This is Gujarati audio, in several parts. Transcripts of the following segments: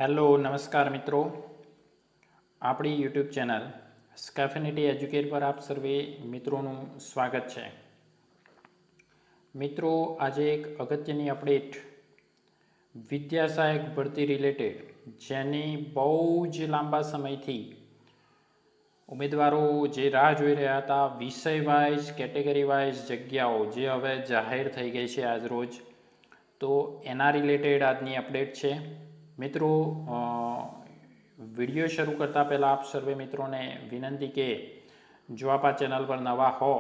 હેલો નમસ્કાર મિત્રો, આપણી યુટ્યુબ ચેનલ સ્કેફિનિટી એજ્યુકેટ પર આપ સર્વે મિત્રોનું સ્વાગત છે. મિત્રો, આજે એક અગત્યની અપડેટ વિદ્યા સહાયક ભરતી રિલેટેડ, જેની બહુ જ લાંબા સમયથી ઉમેદવારો જે રાહ જોઈ રહ્યા હતા, વિષય વાઇઝ કેટેગરી વાઇઝ જગ્યાઓ જે હવે જાહેર થઈ ગઈ છે આજરોજ, તો એના રિલેટેડ આજની અપડેટ છે. મિત્રો, વિડીયો શરૂ કરતાં પહેલાં આપ સર્વે મિત્રોને વિનંતી કે જો આપ આ ચેનલ પર નવા હો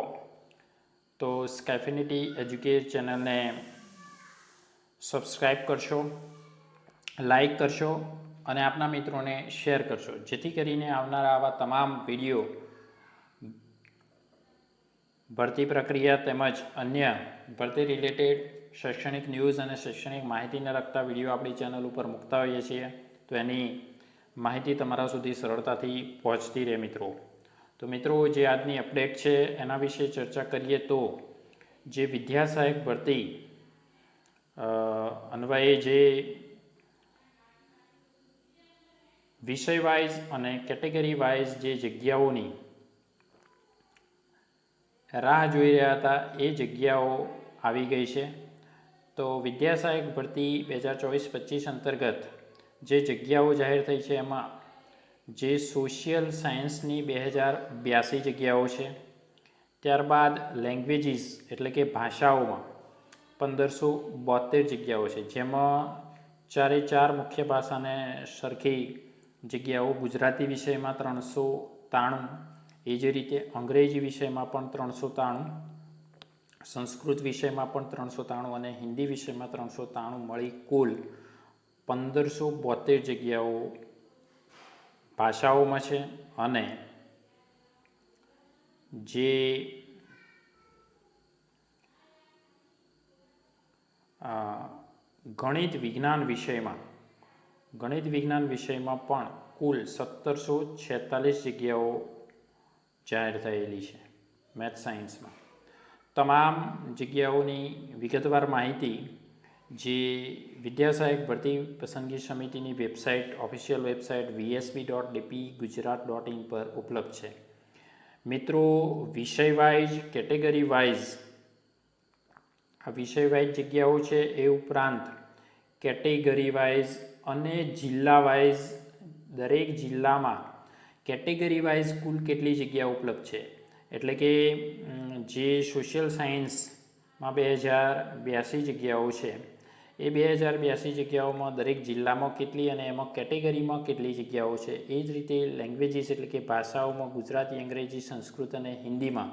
તો સ્કેફિનિટી એજ્યુકેટ ચેનલને સબસ્ક્રાઈબ કરશો, લાઈક કરશો અને આપના મિત્રોને શેર કરશો, જેથી કરીને આવનારા આવા તમામ વિડીયો ભરતી પ્રક્રિયા તેમજ અન્ય ભરતી રિલેટેડ શૈક્ષણિક ન્યૂઝ અને શૈક્ષણિક માહિતીને લગતા વિડીયો આપણી ચેનલ ઉપર મૂકતા હોઈએ છીએ, તો એની માહિતી તમારા સુધી સરળતાથી પહોંચતી રહે. તો મિત્રો, જે આજની અપડેટ છે એના વિશે ચર્ચા કરીએ તો જે વિદ્યા સહાયક ભરતી અન્વયે જે વિષય વાઇઝ અને કેટેગરી વાઇઝ જે જગ્યાઓની રાહ જોઈ રહ્યા હતા એ જગ્યાઓ આવી ગઈ છે. તો વિદ્યા સહાયક ભરતી 2024-25 અંતર્ગત જે જગ્યાઓ જાહેર થઈ છે એમાં જે સોશિયલ સાયન્સની 2082 જગ્યાઓ છે. ત્યારબાદ લેંગ્વેજીસ એટલે કે ભાષાઓમાં 1572 જગ્યાઓ છે, જેમાં 4 મુખ્ય ભાષાને સરખી જગ્યાઓ, ગુજરાતી વિષયમાં 393, એ જ રીતે અંગ્રેજી વિષયમાં પણ 393, સંસ્કૃત વિષયમાં પણ 393 અને હિન્દી વિષયમાં 393 મળી કુલ 1572 જગ્યાઓ ભાષાઓમાં છે. અને જે ગણિત વિજ્ઞાન વિષયમાં પણ કુલ 1746 જગ્યાઓ જાહેર થયેલી છે મેથ સાયન્સમાં. તમામ જગ્યાઓની વિગતવાર માહિતી જે વિદ્યા સહાયક ભરતી પસંદગી સમિતિની વેબસાઇટ, ઓફિશિયલ વેબસાઇટ vsb.dpgujarat.in પર ઉપલબ્ધ છે. મિત્રો, વિષય વાઇઝ કેટેગરી વાઇઝ આ વિષય વાઇઝ જગ્યાઓ છે, એ ઉપરાંત કેટેગરી વાઇઝ અને જિલ્લા વાઇઝ દરેક જિલ્લામાં કેટેગરી વાઇઝ કુલ કેટલી જગ્યા ઉપલબ્ધ છે, એટલે કે જે સોશિયલ સાયન્સમાં 2082 જગ્યાઓ છે એ 2082 જગ્યાઓમાં દરેક જિલ્લામાં કેટલી અને એમાં કેટેગરીમાં કેટલી જગ્યાઓ છે. એ જ રીતે લેંગ્વેજીસ એટલે કે ભાષાઓમાં ગુજરાતી, અંગ્રેજી, સંસ્કૃત અને હિન્દીમાં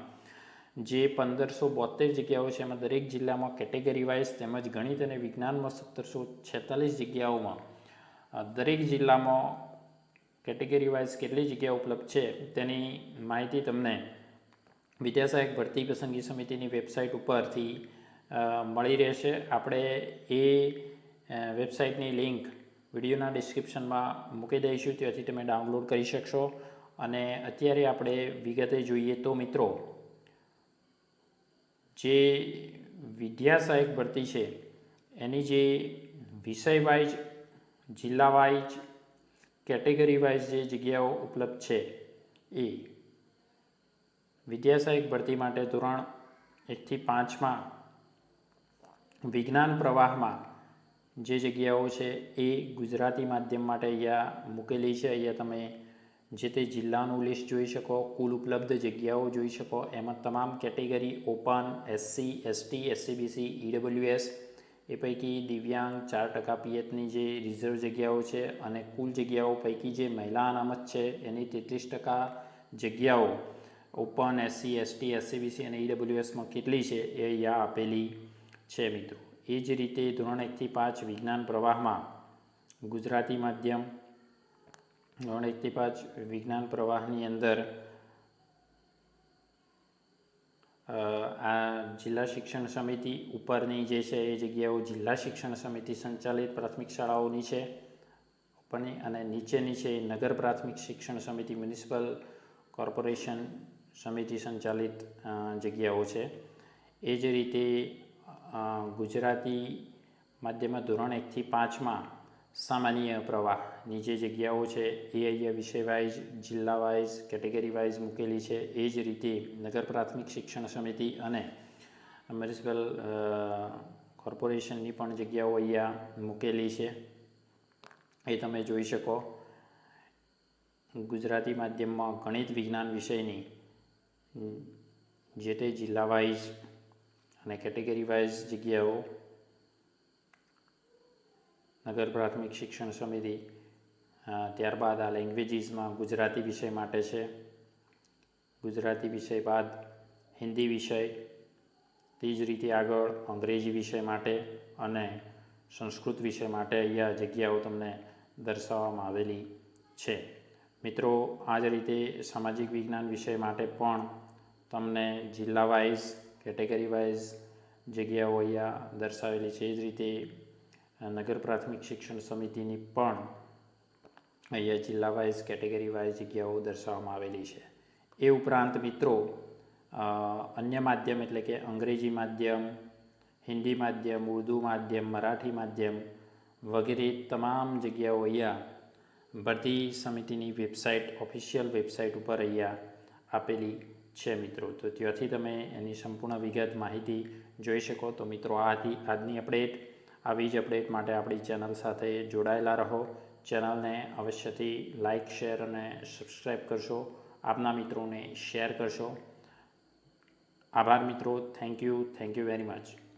જે 1572 જગ્યાઓ છે એમાં દરેક જિલ્લામાં કેટેગરી વાઇઝ તેમજ ગણિત અને વિજ્ઞાનમાં 1746 જગ્યાઓમાં દરેક જિલ્લામાં કેટેગરી વાઇઝ કેટલી જગ્યા ઉપલબ્ધ છે તેની માહિતી તમને વિદ્યા સહાયક ભરતી પસંદગી સમિતિની વેબસાઇટ ઉપરથી મળી રહેશે. આપણે એ વેબસાઇટની લિંક વિડીયોના ડિસ્ક્રિપ્શનમાં મૂકી દઈશું, ત્યાંથી તમે ડાઉનલોડ કરી શકશો. અને અત્યારે આપણે વિગતે જોઈએ તો મિત્રો, જે વિદ્યા સહાયક ભરતી છે એની જે વિષય વાઇઝ, જિલ્લા વાઇઝ, કેટેગરી વાઇઝ જે જગ્યાઓ ઉપલબ્ધ છે એ વિદ્યા સહાયક ભરતી માટે ધોરણ 1 થી 5માં વિજ્ઞાન પ્રવાહમાં જે જગ્યાઓ છે એ ગુજરાતી માધ્યમ માટે અહીંયા મૂકેલી છે. અહીંયા તમે જે તે જિલ્લાનું લિસ્ટ જોઈ શકો, કુલ ઉપલબ્ધ જગ્યાઓ જોઈ શકો. એમાં તમામ category open, SC, ST, SCBC, EWS, એ પૈકી દિવ્યાંગ 4% પિયતની જે રિઝર્વ જગ્યાઓ છે અને કુલ જગ્યાઓ પૈકી જે મહિલા અનામત છે એની 33% જગ્યાઓ ઓપન, SC, ST, SCBC અને EWSમાં કેટલી છે એ અહીંયા આપેલી છે મિત્રો. એ જ રીતે ધોરણ 1 થી 5 વિજ્ઞાન પ્રવાહમાં ગુજરાતી માધ્યમ, ધોરણ 1 થી 5 વિજ્ઞાન પ્રવાહની અંદર આ જિલ્લા શિક્ષણ સમિતિ ઉપરની જે છે એ જગ્યાઓ જિલ્લા શિક્ષણ સમિતિ સંચાલિત પ્રાથમિક શાળાઓની છે ઉપરની, અને નીચેની છે એ નગર પ્રાથમિક શિક્ષણ સમિતિ, મ્યુનિસિપલ કોર્પોરેશન સમિતિ સંચાલિત જગ્યાઓ છે. એ જ રીતે ગુજરાતી માધ્યમમાં ધોરણ 1 થી 5માં સામાન્ય પ્રવાહની જે જગ્યાઓ છે એ અહીંયા વિષય વાઇઝ, જિલ્લા વાઇઝ, કેટેગરી વાઇઝ મૂકેલી છે. એ જ રીતે નગર પ્રાથમિક શિક્ષણ સમિતિ અને મ્યુનિસિપલ કોર્પોરેશનની પણ જગ્યાઓ અહીંયા મૂકેલી છે, એ તમે જોઈ શકો. ગુજરાતી માધ્યમમાં ગણિત વિજ્ઞાન વિષયની જે તે જિલ્લા વાઇઝ અને કેટેગરી વાઇઝ જગ્યાઓ નગર પ્રાથમિક શિક્ષણ સમિતિ. ત્યારબાદ આ લેંગ્વેજીસમાં ગુજરાતી વિષય માટે છે. ગુજરાતી વિષય બાદ હિન્દી વિષય, તે જ રીતે આગળ અંગ્રેજી વિષય માટે અને સંસ્કૃત વિષય માટે અહીંયા જગ્યાઓ તમને દર્શાવવામાં આવેલી છે. મિત્રો, આ જ રીતે સામાજિક વિજ્ઞાન વિષય માટે પણ તમને જિલ્લા વાઇઝ, કેટેગરી વાઇઝ જગ્યાઓ અહીંયા દર્શાવેલી છે. એ જ રીતે નગર પ્રાથમિક શિક્ષણ સમિતિની પણ અહીંયા જિલ્લા વાઇઝ, કેટેગરી વાઇઝ જગ્યાઓ દર્શાવવામાં આવેલી છે. એ ઉપરાંત મિત્રો અન્ય માધ્યમ એટલે કે અંગ્રેજી માધ્યમ, હિન્દી માધ્યમ, ઉર્દૂ માધ્યમ, મરાઠી માધ્યમ વગેરે તમામ જગ્યાઓ અહીંયા ભરતી સમિતિની વેબસાઇટ, ઓફિશિયલ વેબસાઇટ ઉપર અહીંયા આપેલી છે મિત્રો. તો ત્યાંથી તમે એની સંપૂર્ણ વિગત માહિતી જોઈ શકો. તો મિત્રો, આ હતી આજની અપડેટ. આવી જ અપડેટ માટે આપણી ચેનલ સાથે જોડાયેલા રહો. ચેનલને અવશ્યથી લાઇક, શેર અને સબસ્ક્રાઈબ કરશો. આપના મિત્રોને શેર કરશો. આભાર મિત્રો. Thank you very much.